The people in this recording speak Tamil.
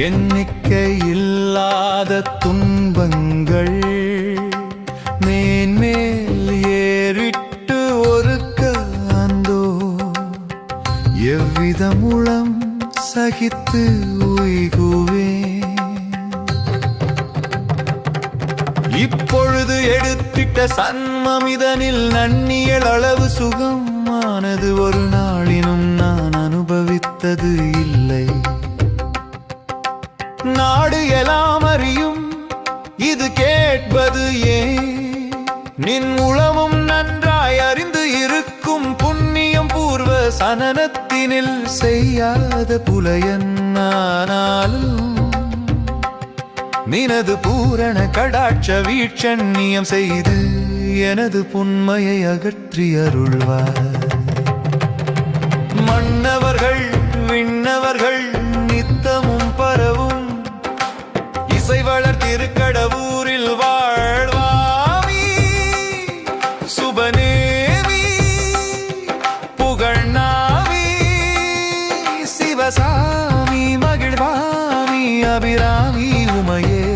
எண்ணிக்கையில்லாத துன்பங்கள் மேன்மேல் ஏறிட்டு ஒருக்க அந்தோ எவ்விதமுளம் சகித்து உய்குவேன். இப்பொழுது எடுத்திட்ட சன்மமிதனில் நன்னியல் அளவு சுகமானது ஒரு நாளினும் நான் அனுபவித்தது இல்லை. நாடு எல்லாம் அறியும் இது கேட்பது ஏன்? நின் உளமும் நன்றாய் அறிந்து இருக்கும் புண்ணியம் பூர்வ சனனத்தினில் செய்யாத புலையன்னானாலும் நினது பூரண கடாட்ச வீட்சண்ணியம் செய்து எனது புன்மையை அகற்றி அருள்வார். மன்னவர்கள் விண்ணவர்கள் நித்தமும் பரவும் இசை வளர்த்திருக்கடவூரில் வாழ்வாமி சுபநேமி புகழ்நாமி சிவசாமி மகிழ்வாமி அபிராமி உமையே